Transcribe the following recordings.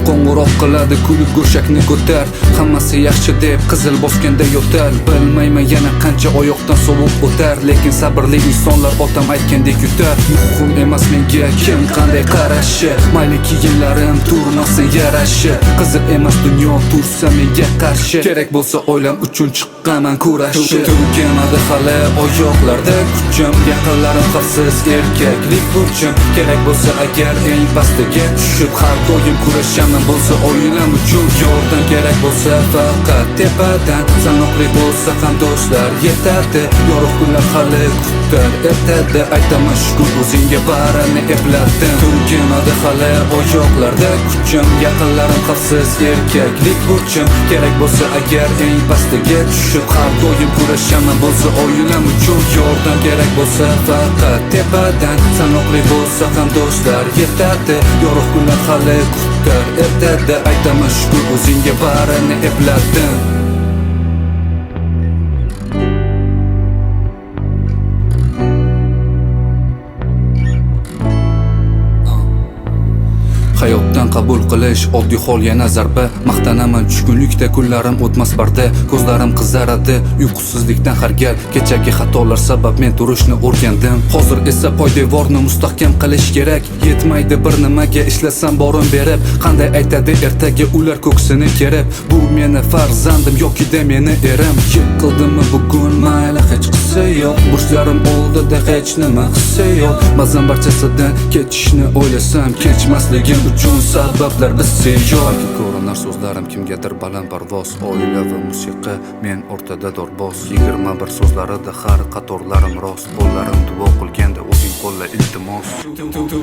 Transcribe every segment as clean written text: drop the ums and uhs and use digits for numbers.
qo'ng'iroq qiladi kulib go'shakni ko'tar. Hammasi yaxshi deb qizil bosganda yo'tal. Bilmayman yana qancha oyoqdan sovuq o'tar, lekin sabrli insonlar otam aytgandek yutar. Muhim emas menga kim qanday qarashi, mayli kiyimlarim turmasin yarashi. Qiziq emas dunyo tursa menga qarshi, kerak bo'lsa oilam uchun chiqqaman kurashib. Turkimadi hali oyoqlarda kuchim, yaqinlarim xavfsiz, erkaklik burchim. Kerak bo'lsa agar eng pastiga tushib har doim kurashaman, bo'lsa oilam uchun yordam kerak bo'lsa faqat tepadan. Sanoqli bo'lsa ham do'stlar yetadi, yorug' kunlar hali kutar ertada. Aytaman shukur o'zingga barini epladin. Turkimadi hali oyoqlarda kuchim, yaqinlarim xavfsiz, erkaklik burchim. Kerak bo'lsa agar eng pastiga tushib har doim kurashaman, bo'lsa oilam uchun yordam kerak bo'lsa faqat tepadan. Sanoqli bo'lsa ham do'stlar yetadi, yorug' kunlar hali kutar ertada. Aytaman shukur o'zingga barini epladin. Hayotdan qabul qilish oddiy hol yana zarba. Maqtanaman tushkunlikda, kunlarim o'tmas barda. Ko'zlarim qizaradi uyqusizlikdan har gal. Kechagi xatolar sabab men turishni o'rgandim. Hozir esa poydevorni mustahkam qilish kerak. Yetmaydi bir nimaga ishlasam borim berib. Qanday aytadi ertaga ular ko'ksini kerib. Bu meni farzandim yoki-da meni erim. Yiqildimmi bugun mayli hech qissa yo'q. Burchlarim oldida hech nima hissa yo'q. Ba'zan barchasidan ketishni o'ylasam, kechmasligim uchun sabablar bizga yo'q. Ko'rinar so'zlarim kimgadir baland parvoz. Oila va musiqa, men o'rtada dorboz. 21 so'zlarida har qatorlarim rost. Qo'llarim duo qilganda o'zing qo'lla iltimos.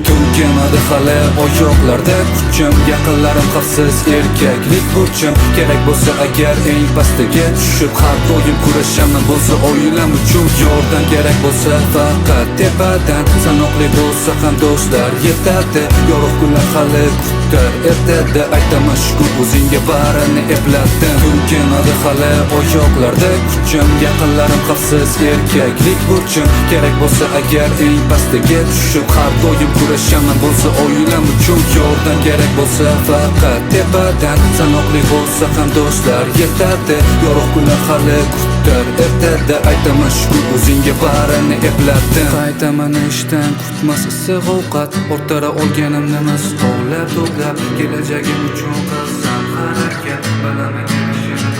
Turkimadi hali oyoqlarda kuchim, yaqinlarim xavfsiz, erkaklik burchim. Kerak bo'lsa agar eng pastiga tushib har doim kurashaman, bo'lsa oilam uchun yordam kerak bo'lsa faqat tepadan. Sanoqli bo'lsa ham do'stlar yetadi, yorug' kunlar hali kutar ertada. Aytaman shukur o'zingga barini epladin. Turkimadi hali oyoqlarda kuchim, yaqinlarim xavfsiz, erkaklik burchim. Kerak bo'lsa agar eng pastiga tushib har doim kurashaman, bo'lsa oilam uchun yordam kerak bo'lsa faqat tepadan. Sanoqli bo'lsa ham do'stlar yetadi, yorug' kunlar hali kutar ertada. Aytaman shukur o'zingga barini epladin. Qaytaman ishdan kutmas issiq ovqat, o'rtara olganimni emas o'ylab to'plab. Kelajagim uchun qilsam harakat, bilaman kelishini